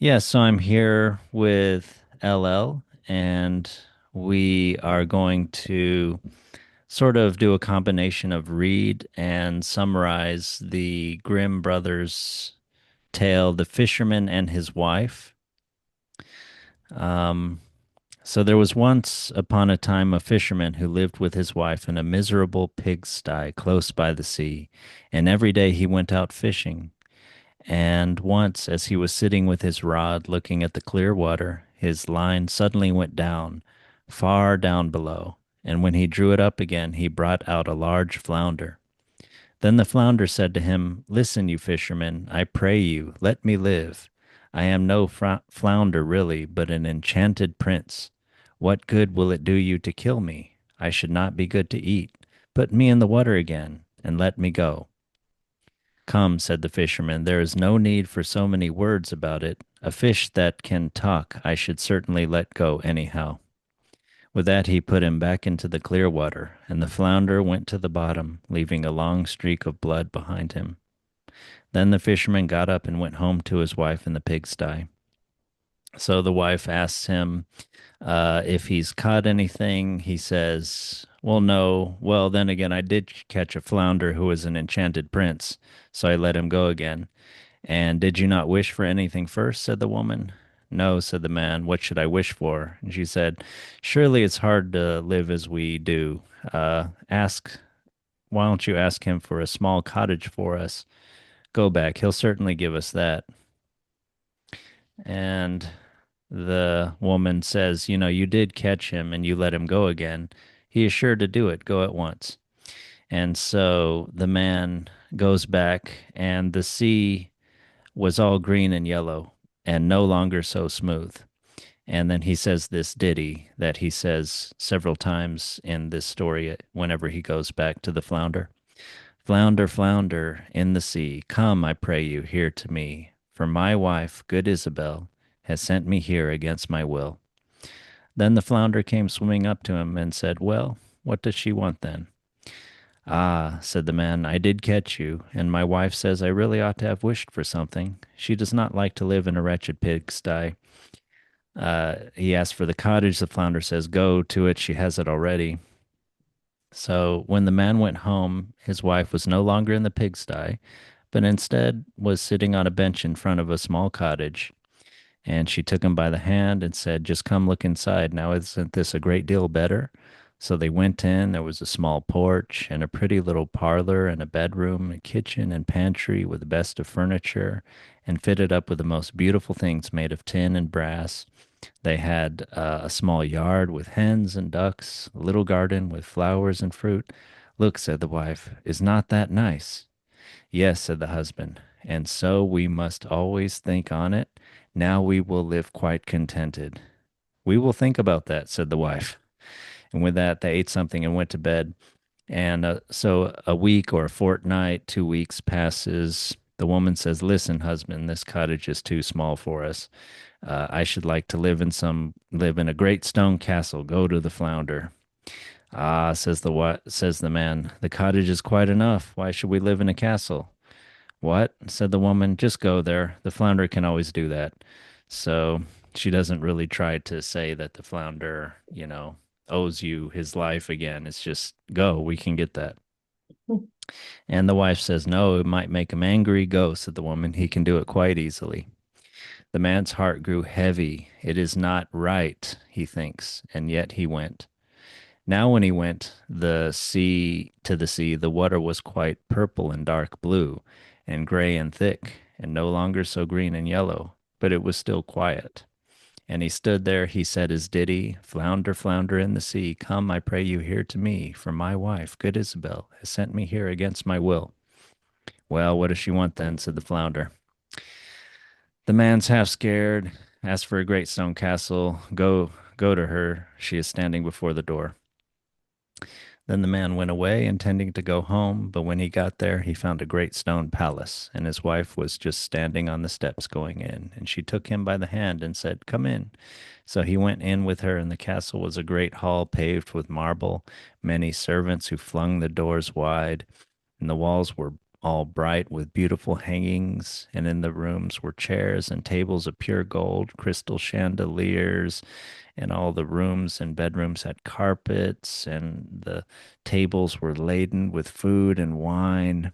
Yeah, so I'm here with LL, and we are going to sort of do a combination of read and summarize the Grimm brothers' tale, The Fisherman and His Wife. Um, so there was once upon a time a fisherman who lived with his wife in a miserable pigsty close by the sea, and every day he went out fishing. And once, as he was sitting with his rod looking at the clear water, his line suddenly went down, far down below, and when he drew it up again, he brought out a large flounder. Then the flounder said to him, "Listen, you fisherman, I pray you, let me live. I am no flounder really, but an enchanted prince. What good will it do you to kill me? I should not be good to eat. Put me in the water again, and let me go." "Come," said the fisherman, "there is no need for so many words about it. A fish that can talk I should certainly let go anyhow." With that he put him back into the clear water, and the flounder went to the bottom, leaving a long streak of blood behind him. Then the fisherman got up and went home to his wife in the pigsty. So the wife asks him if he's caught anything. He says, "Well, no. Well, then again, I did catch a flounder who was an enchanted prince, so I let him go again." "And did you not wish for anything first?" said the woman. "No," said the man. "What should I wish for?" And she said, "Surely it's hard to live as we do. Why don't you ask him for a small cottage for us? Go back. He'll certainly give us that." And the woman says, "You did catch him and you let him go again. He is sure to do it. Go at once." And so the man goes back, and the sea was all green and yellow and no longer so smooth. And then he says this ditty that he says several times in this story whenever he goes back to the flounder. "Flounder, flounder in the sea, come, I pray you, here to me. For my wife, good Isabel, has sent me here against my will." Then the flounder came swimming up to him and said, "Well, what does she want then?" "Ah," said the man, "I did catch you, and my wife says I really ought to have wished for something. She does not like to live in a wretched pigsty." He asked for the cottage. The flounder says, "Go to it. She has it already." So when the man went home, his wife was no longer in the pigsty, but instead was sitting on a bench in front of a small cottage. And she took him by the hand and said, "Just come look inside. Now, isn't this a great deal better?" So they went in. There was a small porch and a pretty little parlor and a bedroom, a kitchen and pantry with the best of furniture and fitted up with the most beautiful things made of tin and brass. They had a small yard with hens and ducks, a little garden with flowers and fruit. "Look," said the wife, "is not that nice?" "Yes," said the husband, "and so we must always think on it. Now we will live quite contented." "We will think about that," said the wife. And with that, they ate something and went to bed. And so a week or a fortnight, 2 weeks passes. The woman says, "Listen, husband, this cottage is too small for us. I should like to live in a great stone castle. Go to the flounder." "Ah," says the man, "the cottage is quite enough. Why should we live in a castle?" "What?" said the woman. "Just go there. The flounder can always do that." So she doesn't really try to say that the flounder, owes you his life again. It's just go. We can get that. And the wife says, "No, it might make him angry." "Go," said the woman. "He can do it quite easily." The man's heart grew heavy. It is not right, he thinks, and yet he went. Now, when he went the sea, the water was quite purple and dark blue, and gray and thick, and no longer so green and yellow, but it was still quiet. And he stood there, he said his ditty, "Flounder, flounder in the sea, come, I pray you, here to me, for my wife, good Isabel, has sent me here against my will." "Well, what does she want then?" said the flounder. The man's half scared, asked for a great stone castle. Go to her. She is standing before the door." Then the man went away, intending to go home, but when he got there, he found a great stone palace, and his wife was just standing on the steps going in, and she took him by the hand and said, "Come in." So he went in with her, and the castle was a great hall paved with marble, many servants who flung the doors wide, and the walls were all bright with beautiful hangings, and in the rooms were chairs and tables of pure gold, crystal chandeliers, and all the rooms and bedrooms had carpets, and the tables were laden with food and wine.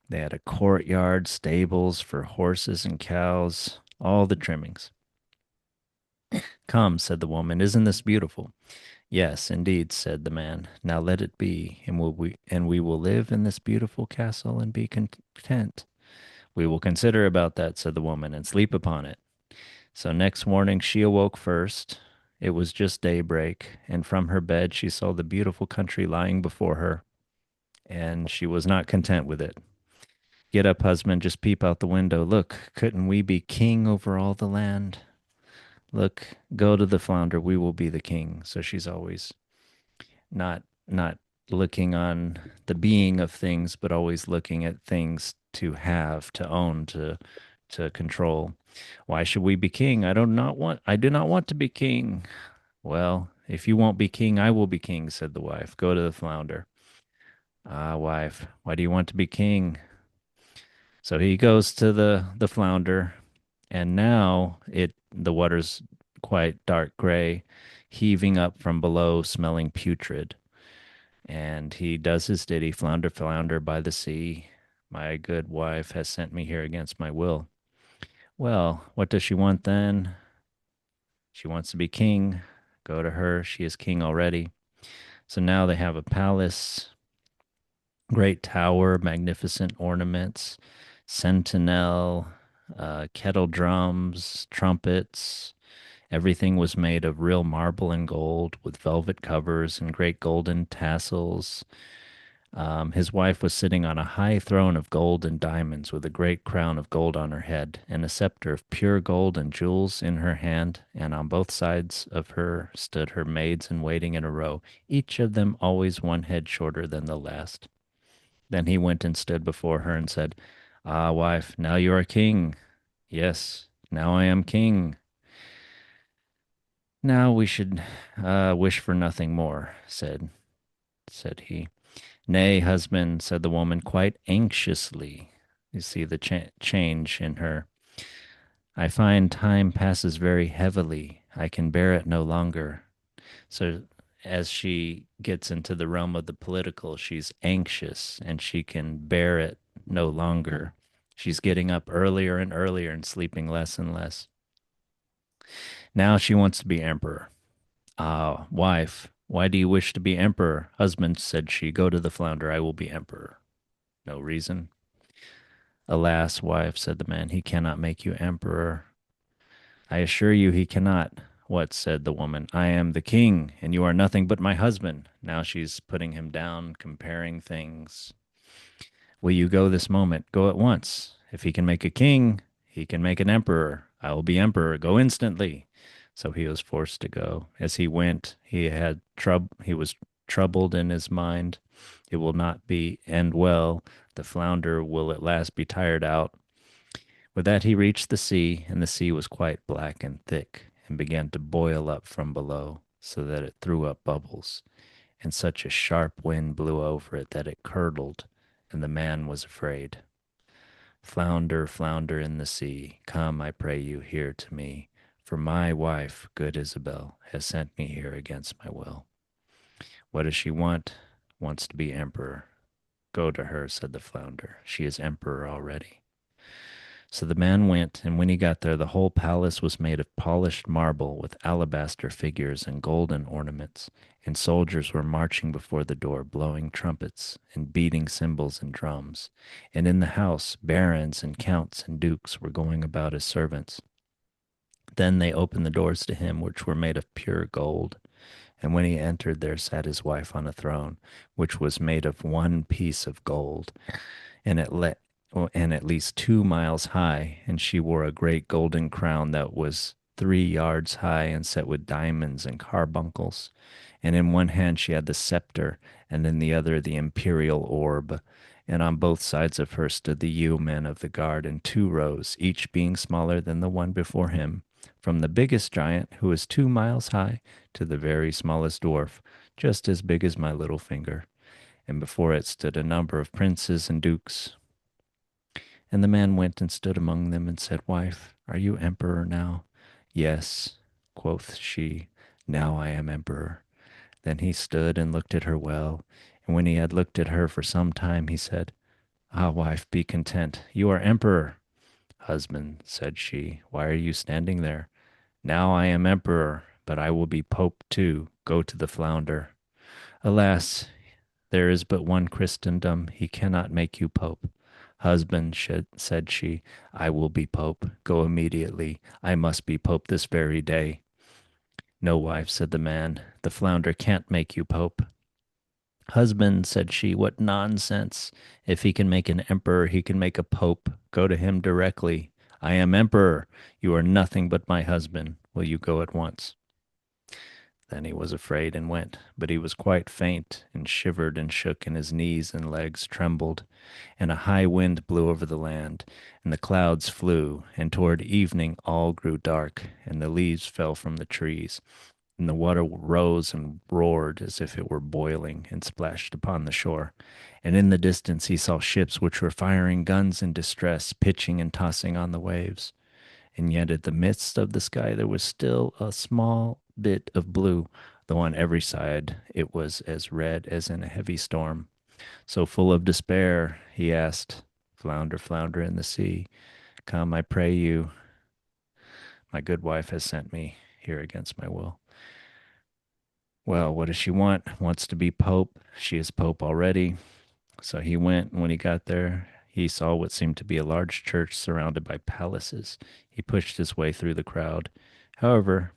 They had a courtyard, stables for horses and cows, all the trimmings. Come, said the woman, isn't this beautiful? Yes, indeed, said the man. Now let it be, and we will live in this beautiful castle and be content. We will consider about that, said the woman, and sleep upon it. So next morning she awoke first. It was just daybreak, and from her bed she saw the beautiful country lying before her, and she was not content with it. Get up, husband, just peep out the window. Look, couldn't we be king over all the land? Look, go to the flounder, we will be the king. So she's always not looking on the being of things, but always looking at things to have, to own, to control. Why should we be king? I do not want to be king. Well, if you won't be king, I will be king, said the wife. Go to the flounder. Ah, wife, why do you want to be king? So he goes to the flounder, and now the water's quite dark gray, heaving up from below, smelling putrid. And he does his ditty, flounder, flounder by the sea. My good wife has sent me here against my will. Well, what does she want then? She wants to be king. Go to her. She is king already. So now they have a palace, great tower, magnificent ornaments, sentinel, kettle drums, trumpets. Everything was made of real marble and gold with velvet covers and great golden tassels. His wife was sitting on a high throne of gold and diamonds with a great crown of gold on her head and a scepter of pure gold and jewels in her hand, and on both sides of her stood her maids in waiting in a row, each of them always one head shorter than the last. Then he went and stood before her and said, Ah, wife, now you are king. Yes, now I am king. Now we should wish for nothing more, said he. Nay, husband, said the woman quite anxiously. You see the change in her. I find time passes very heavily. I can bear it no longer. So, as she gets into the realm of the political, she's anxious and she can bear it no longer. She's getting up earlier and earlier and sleeping less and less. Now she wants to be emperor. Ah, wife, why do you wish to be emperor? Husband, said she, go to the flounder. I will be emperor. No reason. Alas, wife, said the man, he cannot make you emperor. I assure you he cannot. What, said the woman, I am the king, and you are nothing but my husband. Now she's putting him down, comparing things. Will you go this moment? Go at once. If he can make a king, he can make an emperor. I will be emperor. Go instantly. So he was forced to go. As he went, he was troubled in his mind. It will not be end well. The flounder will at last be tired out. With that he reached the sea, and the sea was quite black and thick, and began to boil up from below, so that it threw up bubbles, and such a sharp wind blew over it that it curdled, and the man was afraid. Flounder, flounder in the sea, come, I pray you, here to me, for my wife, good Isabel, has sent me here against my will. What does she want? Wants to be emperor. Go to her, said the flounder. She is emperor already. So the man went, and when he got there, the whole palace was made of polished marble with alabaster figures and golden ornaments, and soldiers were marching before the door, blowing trumpets and beating cymbals and drums. And in the house, barons and counts and dukes were going about as servants. Then they opened the doors to him, which were made of pure gold. And when he entered, there sat his wife on a throne, which was made of one piece of gold, and at least 2 miles high, and she wore a great golden crown that was 3 yards high and set with diamonds and carbuncles. And in one hand she had the scepter, and in the other the imperial orb. And on both sides of her stood the yeomen of the guard in 2 rows, each being smaller than the one before him, from the biggest giant, who was 2 miles high, to the very smallest dwarf, just as big as my little finger. And before it stood a number of princes and dukes. And the man went and stood among them and said, Wife, are you emperor now? Yes, quoth she, now I am emperor. Then he stood and looked at her well, and when he had looked at her for some time, he said, Ah, wife, be content. You are emperor. Husband, said she, why are you standing there? Now I am emperor, but I will be pope too. Go to the flounder. Alas, there is but one Christendom. He cannot make you pope. Husband, said she, I will be pope. Go immediately. I must be pope this very day. No, wife, said the man. The flounder can't make you pope. Husband, said she, what nonsense. If he can make an emperor, he can make a pope. Go to him directly. I am emperor. You are nothing but my husband. Will you go at once? Then he was afraid and went, but he was quite faint, and shivered and shook, and his knees and legs trembled. And a high wind blew over the land, and the clouds flew, and toward evening all grew dark, and the leaves fell from the trees, and the water rose and roared as if it were boiling, and splashed upon the shore. And in the distance he saw ships which were firing guns in distress, pitching and tossing on the waves. And yet in the midst of the sky there was still a small bit of blue, though on every side it was as red as in a heavy storm. So full of despair, he asked, Flounder, flounder in the sea, come, I pray you. My good wife has sent me here against my will. Well, what does she want? Wants to be pope. She is pope already. So he went, and when he got there, he saw what seemed to be a large church surrounded by palaces. He pushed his way through the crowd. However,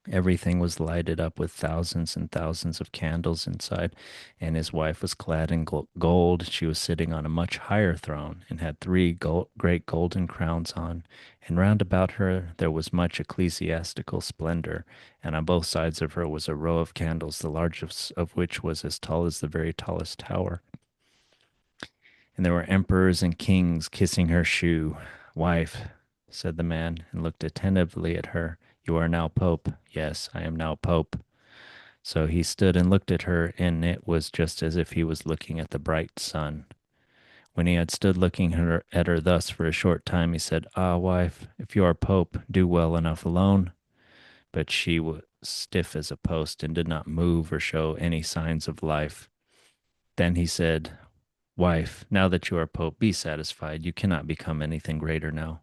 everything was lighted up with thousands and thousands of candles inside, and his wife was clad in gold. She was sitting on a much higher throne and had three great golden crowns on, and round about her there was much ecclesiastical splendor, and on both sides of her was a row of candles, the largest of which was as tall as the very tallest tower. And there were emperors and kings kissing her shoe. Wife, said the man, and looked attentively at her, you are now pope. Yes, I am now pope. So he stood and looked at her, and it was just as if he was looking at the bright sun. When he had stood looking at her thus for a short time, he said, Ah, wife, if you are pope, do well enough alone. But she was stiff as a post and did not move or show any signs of life. Then he said, Wife, now that you are pope, be satisfied. You cannot become anything greater now.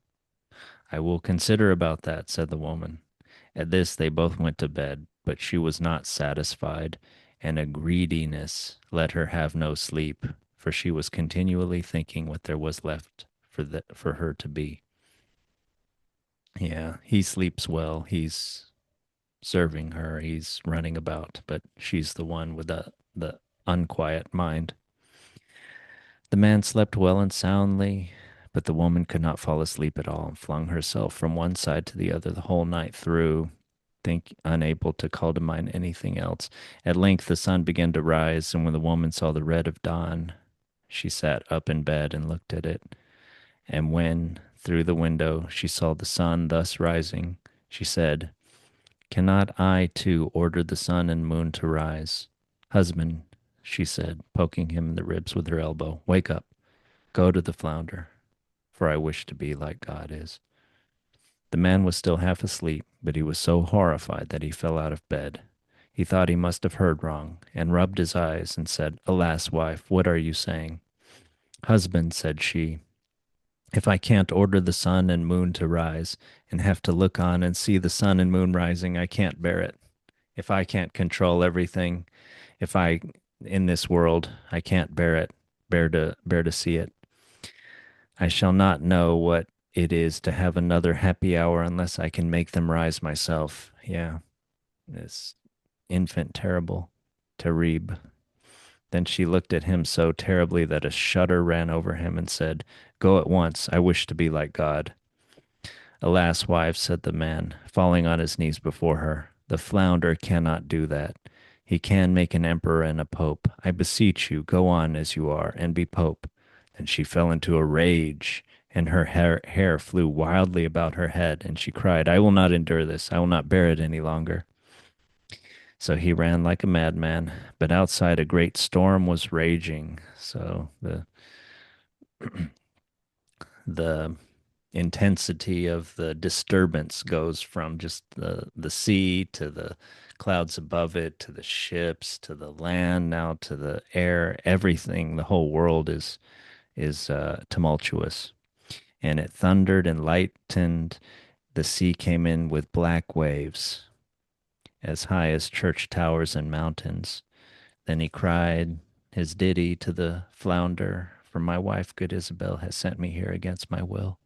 I will consider about that, said the woman. At this they both went to bed, but she was not satisfied, and a greediness let her have no sleep, for she was continually thinking what there was left for her to be. Yeah, he sleeps well. He's serving her. He's running about, but she's the one with the unquiet mind. The man slept well and soundly, but the woman could not fall asleep at all and flung herself from one side to the other the whole night through, unable to call to mind anything else. At length the sun began to rise, and when the woman saw the red of dawn, she sat up in bed and looked at it. And when, through the window, she saw the sun thus rising, she said, Cannot I too order the sun and moon to rise? Husband, she said, poking him in the ribs with her elbow, wake up, go to the flounder, for I wish to be like God is. The man was still half asleep, but he was so horrified that he fell out of bed. He thought he must have heard wrong, and rubbed his eyes and said, Alas, wife, what are you saying? Husband, said she, if I can't order the sun and moon to rise, and have to look on and see the sun and moon rising, I can't bear it. If I can't control everything, if I in this world, I can't bear it, bear to see it. I shall not know what it is to have another happy hour unless I can make them rise myself. Yeah, this infant terrible, Tarib. Then she looked at him so terribly that a shudder ran over him and said, Go at once. I wish to be like God. Alas, wife, said the man, falling on his knees before her, the flounder cannot do that. He can make an emperor and a pope. I beseech you, go on as you are and be pope. Then she fell into a rage, and her hair flew wildly about her head, and she cried, I will not endure this. I will not bear it any longer. So he ran like a madman, but outside a great storm was raging. So the intensity of the disturbance goes from just the sea to the clouds above it to the ships to the land now to the air. Everything, the whole world is tumultuous. And it thundered and lightened. The sea came in with black waves as high as church towers and mountains. Then he cried his ditty to the flounder, for my wife, good Isabel, has sent me here against my will.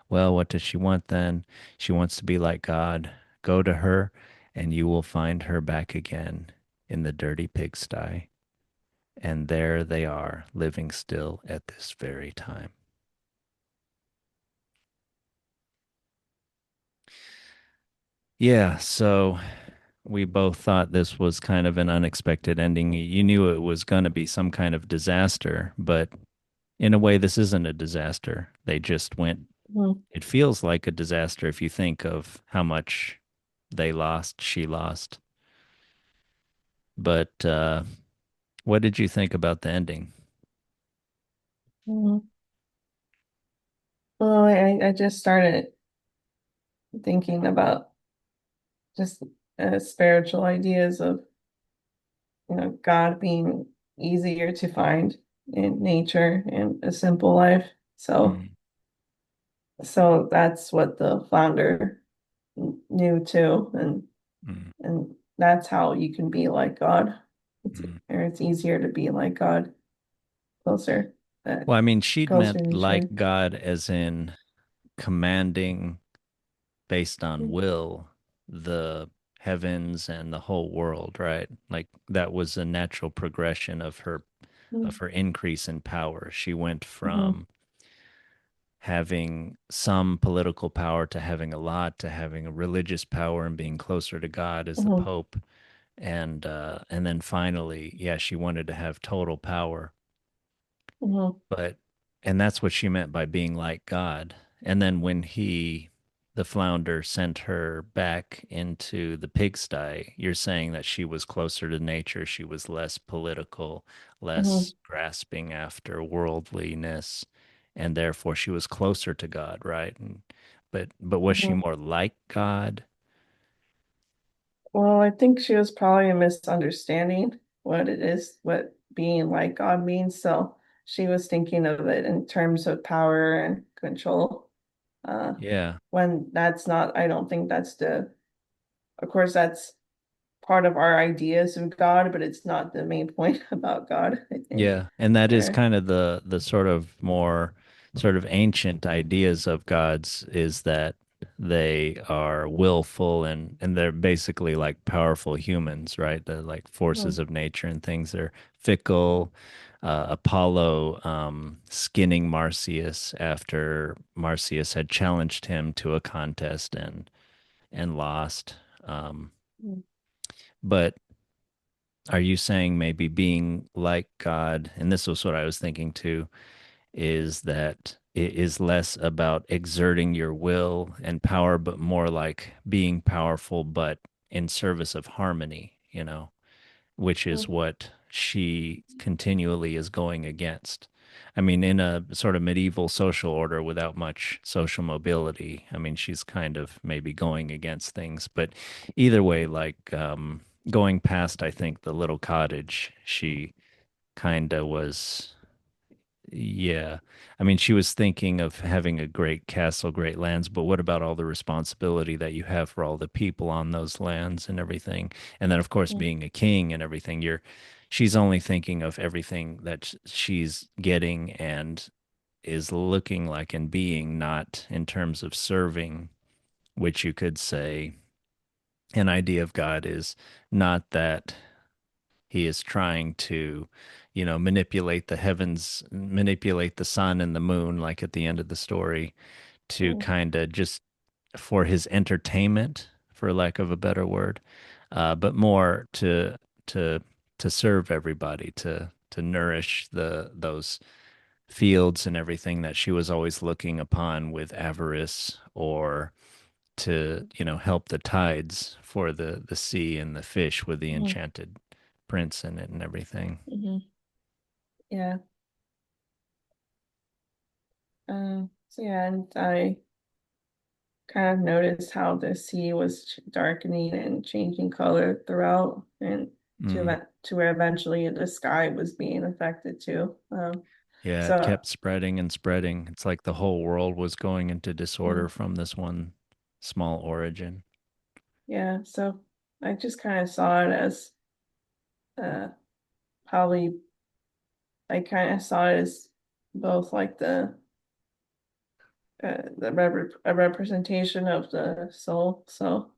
Well, what does she want then? She wants to be like God. Go to her, and you will find her back again in the dirty pigsty. And there they are, living still at this very time. Yeah, so we both thought this was kind of an unexpected ending. You knew it was going to be some kind of disaster, but in a way, this isn't a disaster. They just went, Mhm. it feels like a disaster if you think of how much they lost, she lost. But what did you think about the ending? Mhm. Well, I just started thinking about just spiritual ideas of, God being easier to find in nature and a simple life. So, Mm, so that's what the founder knew too, mm, and that's how you can be like God. mm. It's easier to be like God, closer, Well, I mean, she'd closer meant to like nature. God as in commanding based on Mhm. will the heavens and the whole world, right? Like that was a natural progression of her increase in power. She went Mhm. from having some political power to having a lot to having a religious power and being closer to God as the Mhm. Pope. And then finally, yeah, she wanted to have total power. Mhm. But and that's what she meant by being like God. And then when the flounder sent her back into the pigsty, you're saying that she was closer to nature, she was less political, less Mhm. grasping after worldliness, and therefore she was closer to God, right? But was she Mhm. more like God? Well, I think she was probably misunderstanding what it is, what being like God means. So she was thinking of it in terms of power and control. Uh, Yeah. when that's not, I don't think that's of course, that's part of our ideas of God, but it's not the main point about God, I think. Yeah, and that is Or, kind of the sort of more sort of ancient ideas of gods is that they are willful and they're basically like powerful humans, right? They're like forces Mhm. of nature and things. They're fickle. Apollo skinning Marsyas after Marsyas had challenged him to a contest and lost. Um, but are you saying maybe being like God, and this was what I was thinking too, is that it is less about exerting your will and power, but more like being powerful, but in service of harmony, which is Mhm. what she continually is going against. I mean, in a sort of medieval social order without much social mobility, I mean, she's kind of maybe going against things. But either way, like going past, I think, the little cottage, she kind of was, yeah. I mean, she was thinking of having a great castle, great lands, but what about all the responsibility that you have for all the people on those lands and everything? And then, of course, Mhm. being a king and everything, she's only thinking of everything that she's getting and is looking like and being, not in terms of serving, which you could say an idea of God is not that he is trying to, manipulate the heavens, manipulate the sun and the moon, like at the end of the story, to Mhm. kind of just for his entertainment, for lack of a better word, but more to to serve everybody, to nourish those fields and everything that she was always looking upon with avarice or to help the tides for the sea and the fish with the Mhm. enchanted prince in it and everything. Mhm. Yeah. So yeah, and I kind of noticed how the sea was darkening and changing color throughout, and Mm. to where eventually the sky was being affected too. Yeah, it So kept spreading and spreading. It's like the whole world was going into mm, disorder from this one small origin. yeah, so I just kind of saw it as uh, probably I kind of saw it as both like a representation of the soul. So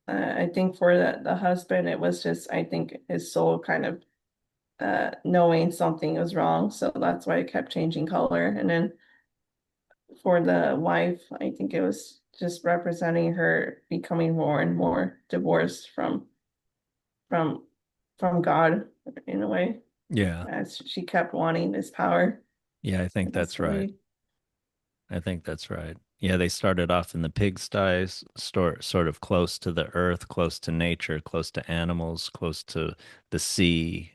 I think for the husband, it was just I think his soul kind of knowing something was wrong. So that's why it kept changing color. And then for the wife, I think it was just representing her becoming more and more divorced from from God in a way, Yeah. as she kept wanting this power. Yeah, I think And that's that's the right. way. I think that's right. Yeah, they started off in the pigsties, sort of close to the earth, close to nature, close to animals, close to the sea,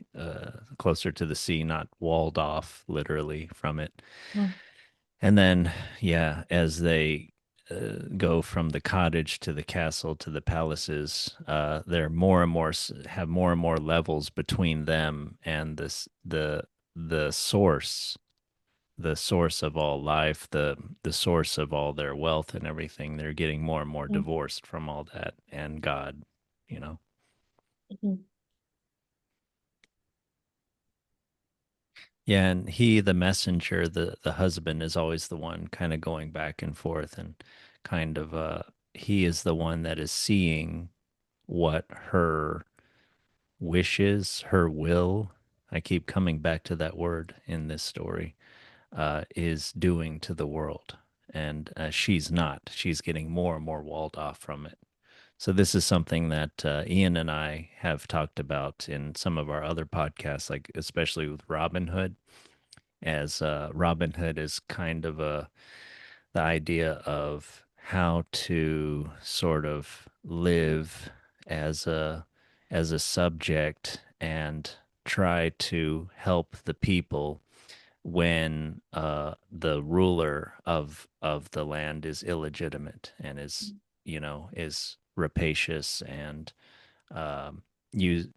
closer to the sea, not walled off literally from it. Mm, And then, yeah, as they go from the cottage to the castle to the palaces, they're more and more have more and more levels between them and the source, the source of all life, the source of all their wealth and everything. They're getting more and more mm, divorced from all that and God, you know. mhm, Yeah, and he, the messenger, the husband, is always the one kind of going back and forth and kind of he is the one that is seeing what her wishes, her will. I keep coming back to that word in this story, is doing to the world. And she's not. She's getting more and more walled off from it. So, this is something that Ian and I have talked about in some of our other podcasts, like especially with Robin Hood, as Robin Hood is kind of the idea of how to sort of live as a subject and try to help the people when the ruler of the land is illegitimate and is is rapacious and use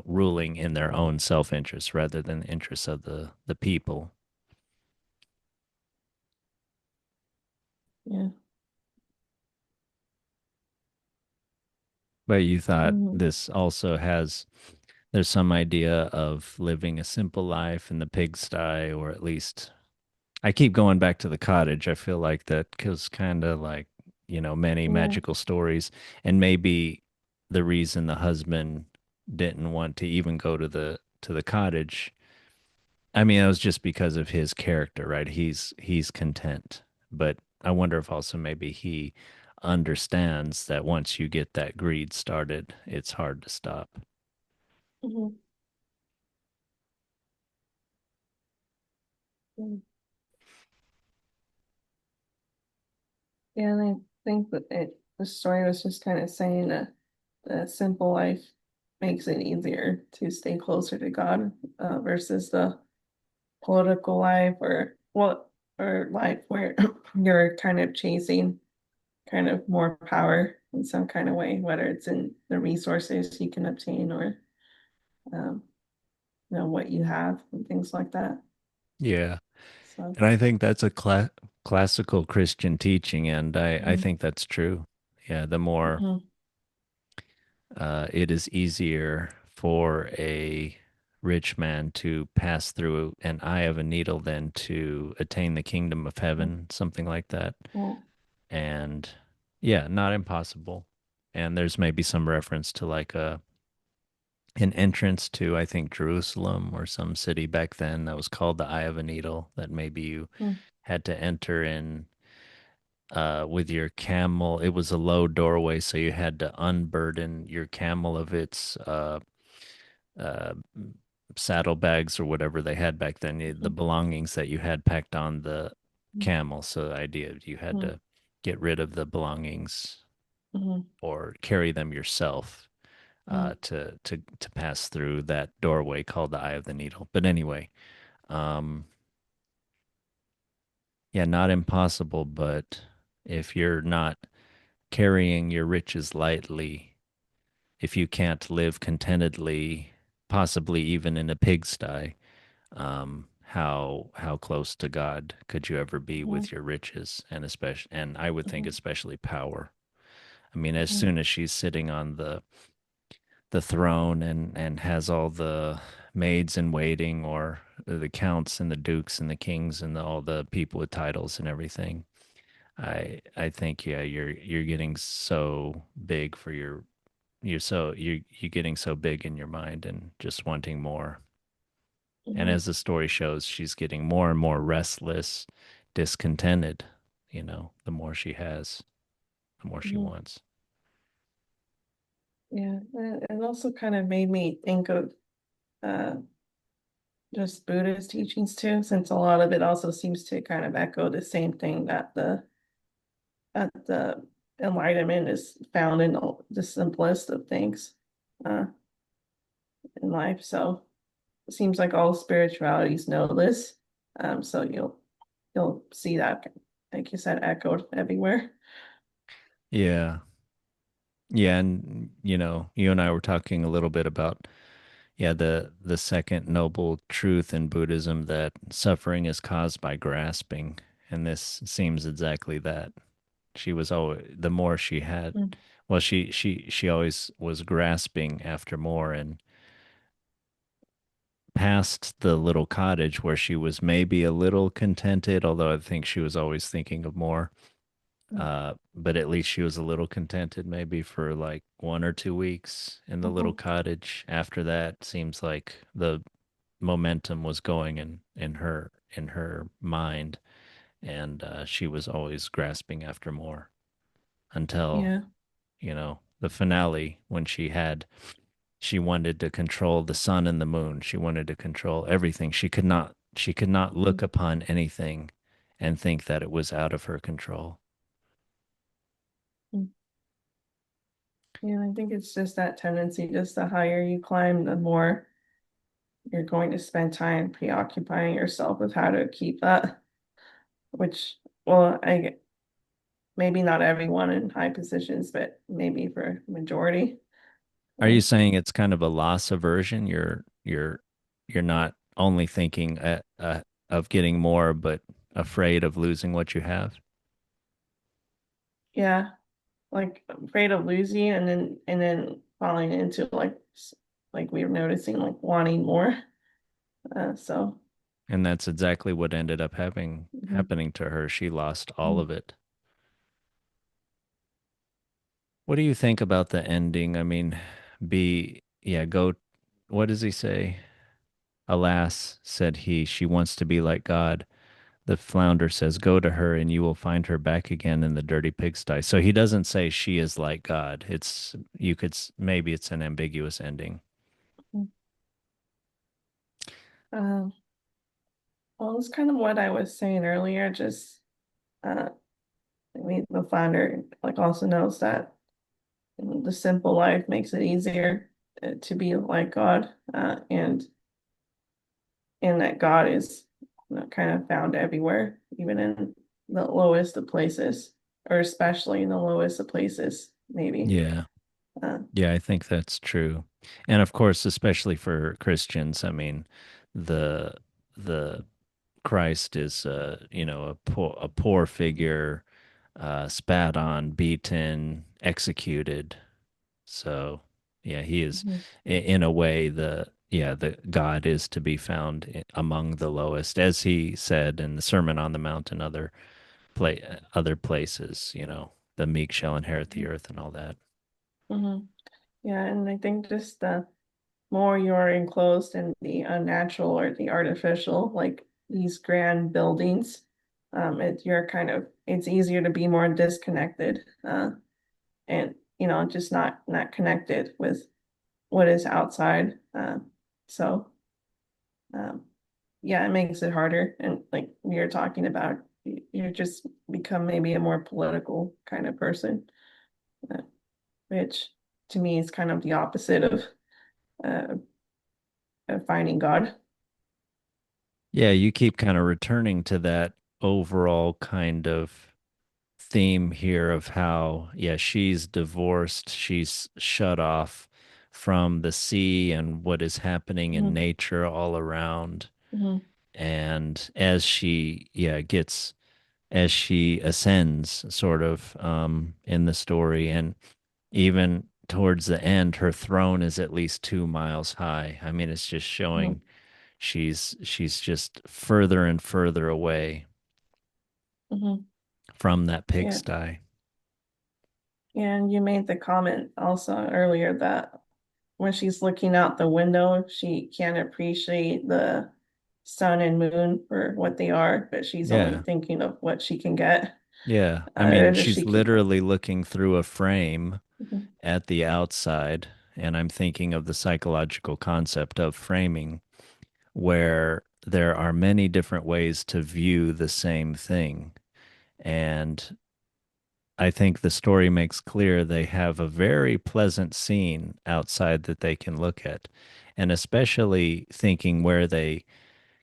ruling in their own self-interest rather than the interests of the people. yeah. But you thought Mhm. this also has there's some idea of living a simple life in the pigsty, or at least I keep going back to the cottage. I feel like that because kind of like, many Yeah. magical stories. And maybe the reason the husband didn't want to even go to the cottage, I mean, it was just because of his character, right? He's content. But I wonder if also maybe he understands that once you get that greed started, it's hard to stop. Mhm. Mm. Yeah, and I think that the story was just kind of saying that the simple life makes it easier to stay closer to God versus the political life or life where you're kind of chasing kind of more power in some kind of way, whether it's in the resources you can obtain or um, what you have and things like that. Yeah. So, And I think that's a classical Christian teaching, and I mm, think that's true. Yeah, the more mhm, it is easier for a rich man to pass through an eye of a needle than to attain the kingdom of mm, heaven, something like that. yeah, And yeah, not impossible. And there's maybe some reference to like an entrance to, I think, Jerusalem or some city back then that was called the Eye of a Needle, that maybe you mm, had to enter in with your camel. It was a low doorway, so you had to unburden your camel of its uh, saddlebags or whatever they had back then, the mm, belongings that you had packed on the mm, camel. So the idea you had mm, to get rid of the belongings mm, or carry them yourself mm. to pass through that doorway called the Eye of the Needle. But anyway, um, yeah, not impossible, but if you're not carrying your riches lightly, if you can't live contentedly, possibly even in a pigsty, how close to God could you ever be Mhm, with your riches, and especially, and I would think mhm, especially power. I mean, as mhm, soon as she's sitting on the throne and has all the maids in waiting, or the counts and the dukes and the kings and all the people with titles and everything, I think, yeah, you're getting so big for you're getting so big in your mind and just wanting more. And mhm, as the story shows, she's getting more and more restless, discontented, the more she has, the more she mhm. wants. Yeah, it also kind of made me think of uh, just Buddhist teachings too, since a lot of it also seems to kind of echo the same thing that the enlightenment is found in the simplest of things uh, in life. So it seems like all spiritualities know this. So you'll see that, like you said, echoed everywhere. Yeah. Yeah, and you and I were talking a little bit about, yeah, the second noble truth in Buddhism, that suffering is caused by grasping, and this seems exactly that. She was always, the more she had, Mm, well, she always was grasping after more, and past the little cottage where she was maybe a little contented, although I think she was always thinking of more. mm, But at least she was a little contented, maybe for like 1 or 2 weeks in the little mhm. cottage. After that, seems like the momentum was going in her mind, and she was always grasping after more until Yeah. the finale, when she wanted to control the sun and the moon. She wanted to control everything. She could not Mhm. look upon anything and think that it was out of her control. Mm. Yeah, I think it's just that tendency, just the higher you climb, the more you're going to spend time preoccupying yourself with how to keep that, which, well, maybe not everyone in high positions, but maybe for majority. Are you Uh, saying it's kind of a loss aversion? You're not only thinking of getting more, but afraid of losing what you have? yeah, like afraid of losing and then falling into like we were noticing like wanting more. So And that's exactly what ended up having mhm, happening to her. She lost all mhm, of it. What do you think about the ending? I mean, yeah, go, what does he say? Alas, said he, she wants to be like God. The flounder says, go to her and you will find her back again in the dirty pigsty. So he doesn't say she is like God. Maybe it's an ambiguous ending. mhm. Um, well, it's kind of what I was saying earlier. Just uh, I mean, the founder like also knows that the simple life makes it easier to be like God, and that God is kind of found everywhere, even in the lowest of places, or especially in the lowest of places, maybe. Yeah. Uh, Yeah, I think that's true. And of course, especially for Christians, I mean, the the Christ is, a poor figure, spat on, beaten, executed. So, yeah, he is, mhm, in a way, the God is to be found among the lowest, as he said in the Sermon on the Mount and other places. The meek shall inherit the mhm, earth and all that. mhm. Yeah, and I think just the more you're enclosed in the unnatural or the artificial, like these grand buildings, it's easier to be more disconnected, and just not connected with what is outside. So um, yeah, it makes it harder. And like we are talking about, you just become maybe a more political kind of person, uh, which to me is kind of the opposite uh, of finding God. Yeah, you keep kind of returning to that overall kind of theme here of how, yeah, she's divorced, she's shut off from the sea and what is happening in Mhm. nature all around. Mhm. And as she, yeah, gets, as she ascends sort of in the story, and even towards the end, her throne is at least 2 miles high. I mean, it's just Mhm. showing she's just further and further away Mhm. from that Yeah. pigsty. And you made the comment also earlier that when she's looking out the window, she can't appreciate the sun and moon for what they are, but she's only Yeah. thinking of what she can get. Yeah. I mean, Or she's she can. literally looking through a frame Mhm. at the outside. And I'm thinking of the psychological concept of framing, where there are many different ways to view the same thing. And I think the story makes clear they have a very pleasant scene outside that they can look at. And especially thinking where they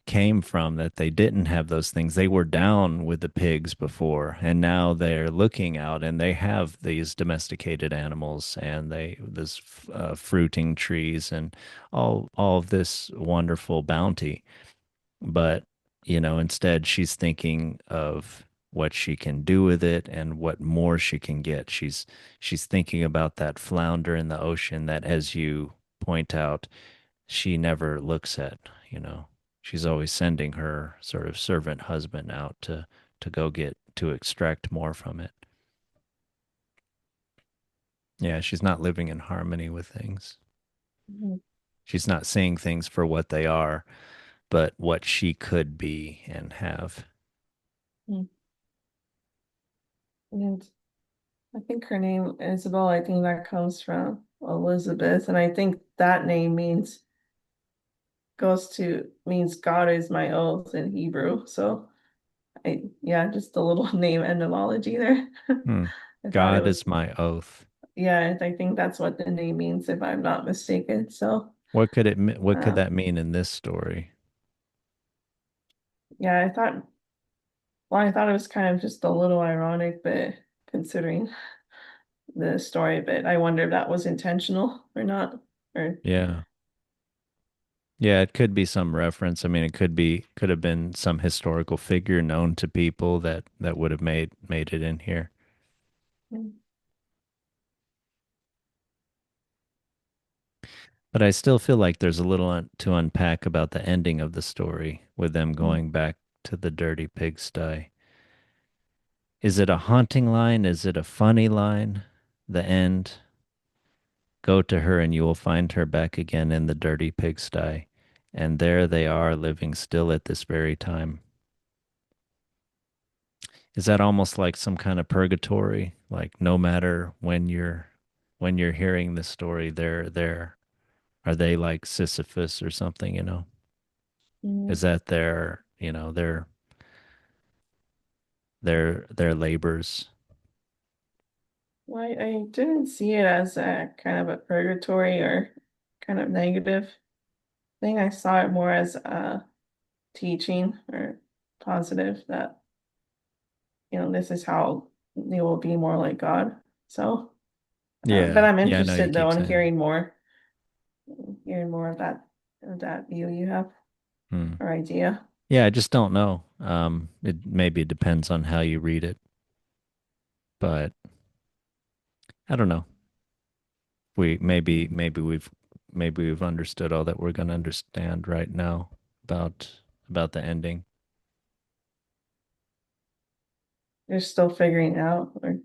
came from, that they didn't have those things. They were down with the pigs before, and now they're looking out and they have these domesticated animals and they this fruiting trees and all of this wonderful bounty. But instead she's thinking of what she can do with it and what more she can get. She's thinking about that flounder in the ocean that, as you point out, she never looks at, you know. She's always sending her sort of servant husband out to go get to extract more from it. Yeah, she's not living in harmony with things. Mhm. She's not seeing things for what they are, but what she could be and have. Mhm. And I think her name Isabel, I think that comes from Elizabeth, and I think that name means God is my oath in Hebrew. So yeah, just a little name etymology there. Hmm. I thought it God was is my oath. yeah, I think that's what the name means if I'm not mistaken. So What could uh, that mean in this story? yeah, I thought it was kind of just a little ironic, but considering the story, but I wonder if that was intentional or not. Or Yeah. Yeah, it could be some reference. I mean, could have been some historical figure known to people that would have made it in here. But I still feel like there's a little to unpack about the ending of the story with them Mhm. going back to the dirty pigsty. Is it a haunting line? Is it a funny line? The end. Go to her and you will find her back again in the dirty pigsty. And there they are living still at this very time. Is that almost like some kind of purgatory? Like no matter when you're hearing the story, they're there. Are they like Sisyphus or something, you know? Is Mhm. that their labors? Well, I didn't see it as a kind of a purgatory or kind of negative thing. I saw it more as a teaching or positive that, this is how they will be more like God. So, but Yeah. I'm Yeah, I know you interested though keep in saying. hearing more of that view you have Hmm. or idea. Yeah, I just don't know. It maybe it depends on how you read it, but I don't know. We maybe we've understood all that we're going to understand right now about the ending. They're still figuring out, or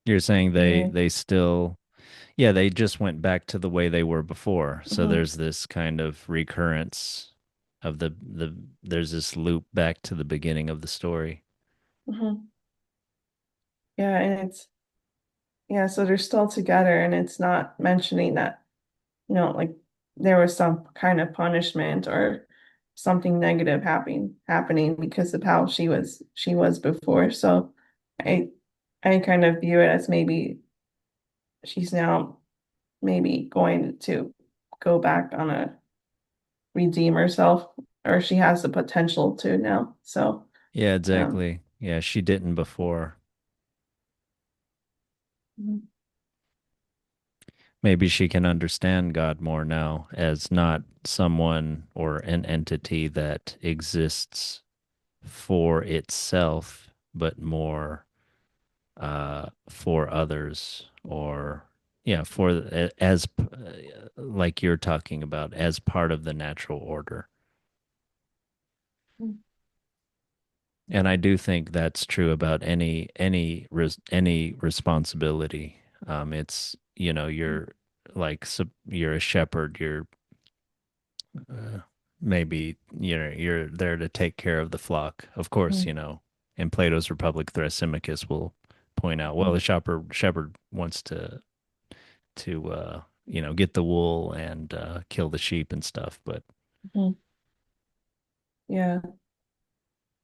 You're saying they yeah. they still, yeah, they just went back to the way they were before. So Hmm. there's this kind of recurrence of there's this loop back to the beginning of the story. Hmm. Yeah, and it's yeah, so they're still together, and it's not mentioning that, like there was some kind of punishment or something negative happening because of how she was before. So I I kind of view it as maybe she's now maybe going to go back redeem herself, or she has the potential to now. So Yeah, Um, exactly. Yeah, she didn't before. mhm, Maybe she can understand God more now as not someone or an entity that exists for itself, but more for others or yeah, for as like you're talking about as part of the natural order. mhm, And I do think that's true about any responsibility. It's you're like you're a shepherd. You're maybe you're there to take care of the flock. Of course, mhm, in Plato's Republic, Thrasymachus will point out, well, the shepherd wants to get the wool and kill the sheep and stuff, but mhm. Yeah.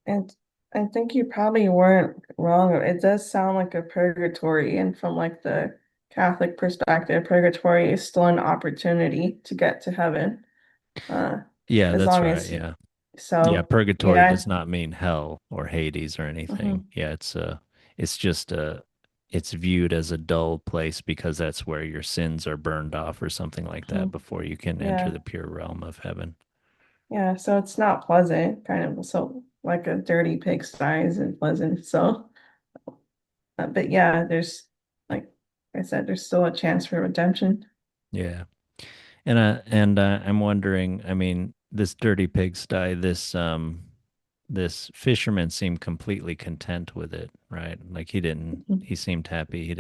And I think you probably weren't wrong. It does sound like a purgatory, and from like the Catholic perspective, purgatory is still an opportunity to get to heaven. Uh, yeah, as that's long right. as Yeah. Yeah, so, purgatory does yeah. not mean hell or Hades or anything. Mhm, Yeah, it's just it's viewed as a dull place because that's where your sins are burned off or something like that mhm. before you can enter Yeah, the pure realm of heaven. yeah. So it's not pleasant, kind of. So like a dirty pigsty isn't pleasant. So, but yeah, there's like I said, there's still a chance for redemption. Yeah. And I'm wondering, I mean, this dirty pigsty, this fisherman seemed completely content with it, right? Like Mhm, he seemed happy. He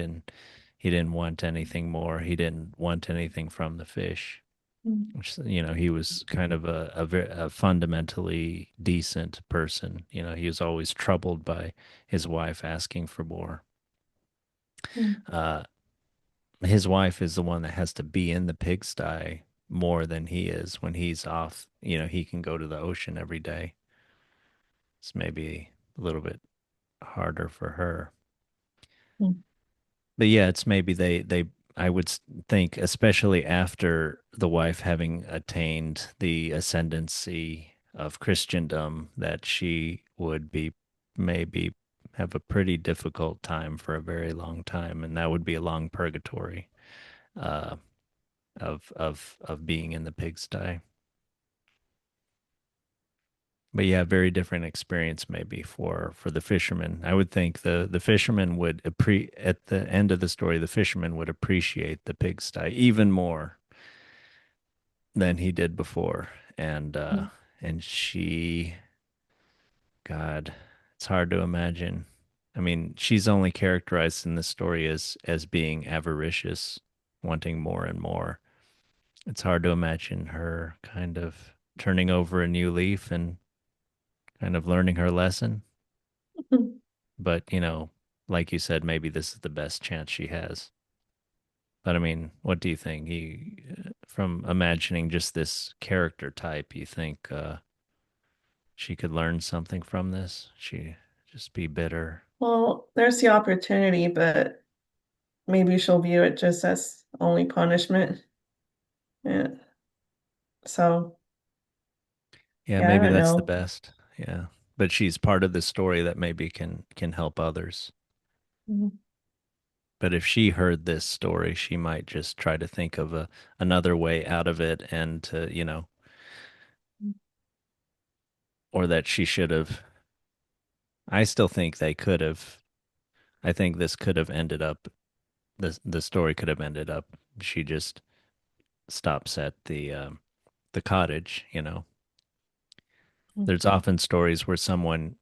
didn't want anything more. He didn't want anything from the fish, mhm, which, he was kind of a fundamentally decent person. He was always troubled by his wife asking for more. mhm, Uh, his wife is the one that has to be in the pigsty more than he is when he's off. He can go to the ocean every day. It's maybe a little bit harder for her. mhm, But yeah, it's maybe I would think, especially after the wife having attained the ascendancy of Christendom, that she would be maybe have a pretty difficult time for a very long time, and that would be a long purgatory. Uh, of being in the pigsty. But yeah, very different experience maybe for the fisherman. I would think the fisherman would at the end of the story, the fisherman would appreciate the pigsty even more than he did before. And mhm, and she, God, it's hard to imagine. I mean, she's only characterized in this story as being avaricious, wanting more and more. It's hard to imagine her kind of turning over a new leaf and kind of learning her lesson. mhm. But, like you said, maybe this is the best chance she has. But I mean, what do you think? From imagining just this character type, you think she could learn something from this? She just be bitter. Well, there's the opportunity, but maybe she'll view it just as only punishment. Yeah. So, Yeah, yeah, I maybe don't that's the know. best. Yeah. But she's part of the story that maybe can help others. Mhm. But if she heard this story, she might just try to think of another way out of it and to, or that she should have. I still think they could have. I think this could have ended up. The story could have ended up. She just stops at the cottage. There's often stories where someone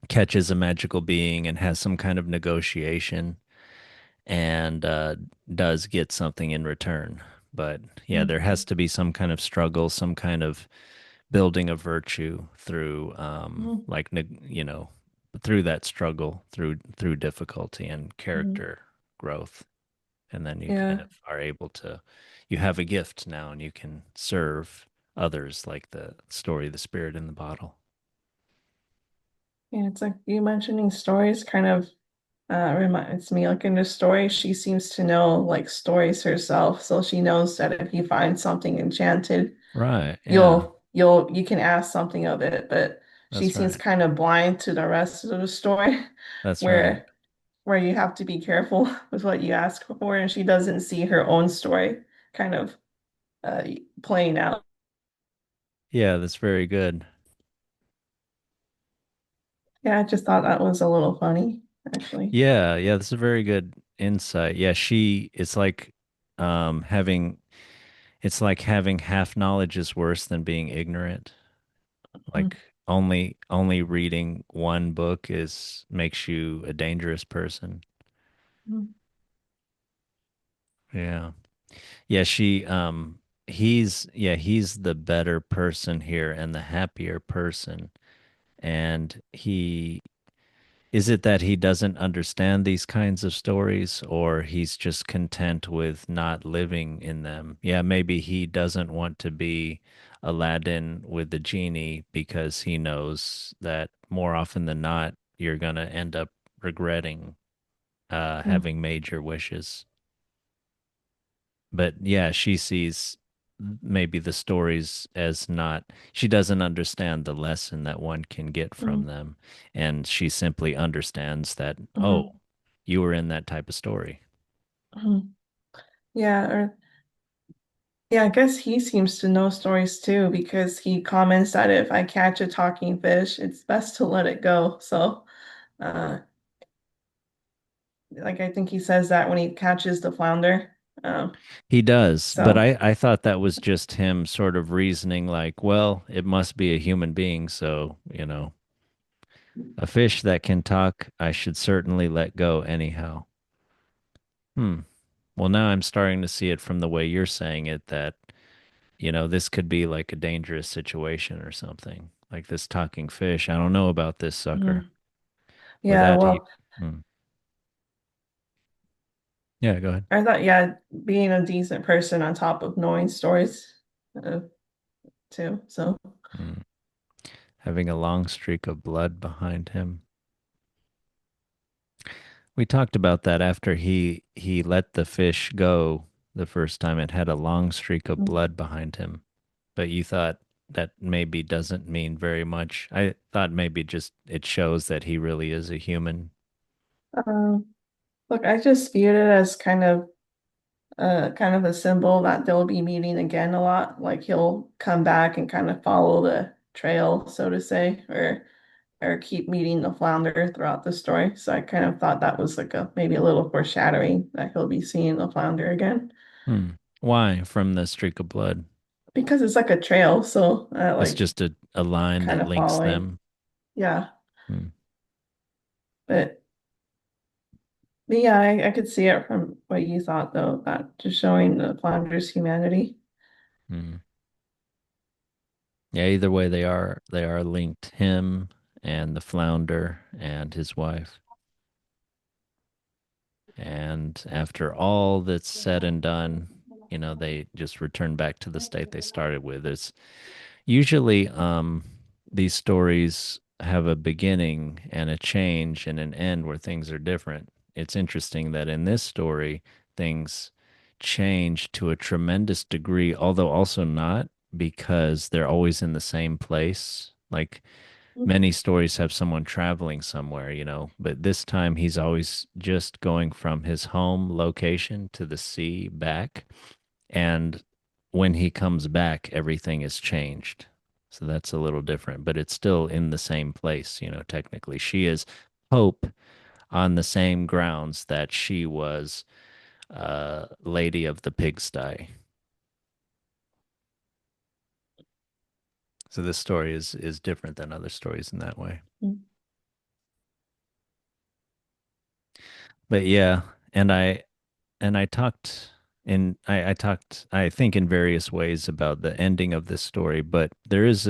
catches a magical being and has some kind of negotiation and does get something in return. But yeah, there Mhm. has to be some kind of struggle, some kind of building of virtue through Mhm. like through that struggle, through difficulty and Mhm. character growth, and then you kind Yeah. of are able to you have a gift now and you can serve others like the story of the spirit in the bottle. Yeah, it's like you mentioning stories kind of reminds me like in the story she seems to know like stories herself. So she knows that if you find something enchanted, Right, yeah. you can ask something of it. But she That's seems right. kind of blind to the rest of the story, That's right. where you have to be careful with what you ask for, and she doesn't see her own story kind of uh, playing out. Yeah, that's very good. Yeah, I just thought that was a little funny, actually. Yeah, yeah, that's a very good insight. Yeah, she it's like having it's like having half knowledge is worse than being ignorant. Mhm, Like only reading one book is makes you a dangerous person. mhm, Yeah. Yeah, he's the better person here and the happier person. And he is it that he doesn't understand these kinds of stories, or he's just content with not living in them? Yeah, maybe he doesn't want to be Aladdin with the genie because he knows that more often than not, you're gonna end up regretting mhm, having made your wishes. But yeah, she sees maybe the stories as not, she doesn't understand the lesson that one can get from mhm, them. And she simply understands that, oh, mhm, you were in that type of story. mhm. Yeah, or yeah, I guess he seems to know stories too because he comments that if I catch a talking fish, it's best to let it go. So, uh, like I think he says that when he catches the flounder. Um, He does, but so, I thought that was just him sort of reasoning like, well, it must be a human being, so, a fish that can talk, I should certainly let go anyhow. Hmm. Well, now I'm starting to see it from the way you're saying it that this could be like a dangerous situation or something. Like this talking fish. I don't know about this sucker. mhm. With Yeah, that, well, hmm. Yeah, go ahead. I thought, yeah, being a decent person on top of knowing stories uh, too. So, Hmm. Having a long streak of blood behind him. We talked about that after he let the fish go the first time. It had a long streak of mm, blood behind him. But you thought that maybe doesn't mean very much. I thought maybe just it shows that he really is a human. um, look, I just viewed it as kind of a symbol that they'll be meeting again a lot. Like he'll come back and kind of follow the trail, so to say, or keep meeting the flounder throughout the story. So I kind of thought that was like a maybe a little foreshadowing that he'll be seeing the flounder again Hmm. Why? From the streak of blood. because it's like a trail. So It's like just a line kind that of links following. them. Yeah, Hmm. but. But yeah, I could see it from what you thought though, that just showing the flounder's humanity. Hmm. Yeah, either way they are linked, him and the flounder and his wife. And after all that's said and done, they just return back to the state they started with. It's usually these stories have a beginning and a change and an end where things are different. It's interesting that in this story, things change to a tremendous degree, although also not because they're always in the same place. Like many stories have someone traveling somewhere, but this time he's always just going from his home location to the sea back. And when he comes back, everything is changed. So that's a little different, but it's still in the same place, technically. She is Hope on the same grounds that she was Lady of the Pigsty. So this story is different than other stories in that way. Mhm. But yeah, and I talked I talked I think in various ways about the ending of this story, but there is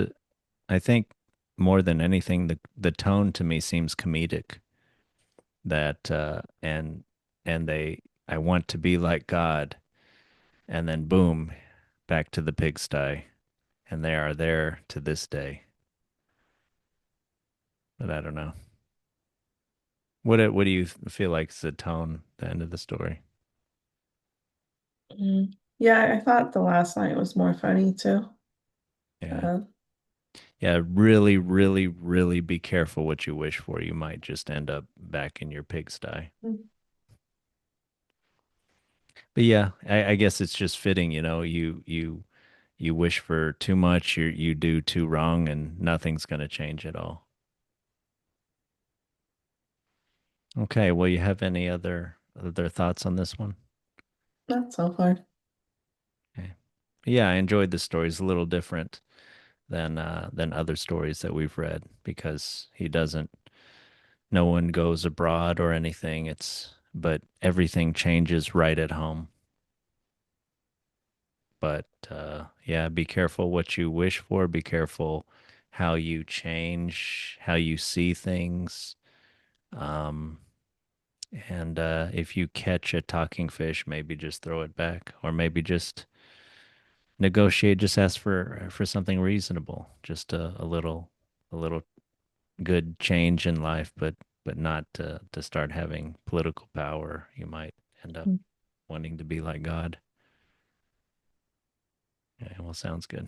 I think more than anything the tone to me seems comedic that and they I want to be like God, and then boom, back to the pigsty, and they are there to this day. But I don't know. What do you feel like is the tone, the end of the story? Yeah, I thought the last night was more funny too. Yeah. Uh, Yeah, really, really, really be careful what you wish for. You might just end up back in your pigsty. But yeah, I guess it's just fitting, you wish for too much, you do too wrong, and nothing's gonna change at all. Okay, well, you have any other thoughts on this one? Not so far. Okay. Yeah, I enjoyed the story. It's a little different than other stories that we've read because he doesn't no one goes abroad or anything. But everything changes right at home. But yeah, be careful what you wish for. Be careful how you change, how you see things. Um, and if you catch a talking fish, maybe just throw it back, or maybe just negotiate. Just ask for something reasonable, just a little good change in life, but not to start having political power. You might end up wanting to be like God. Yeah, well, sounds good.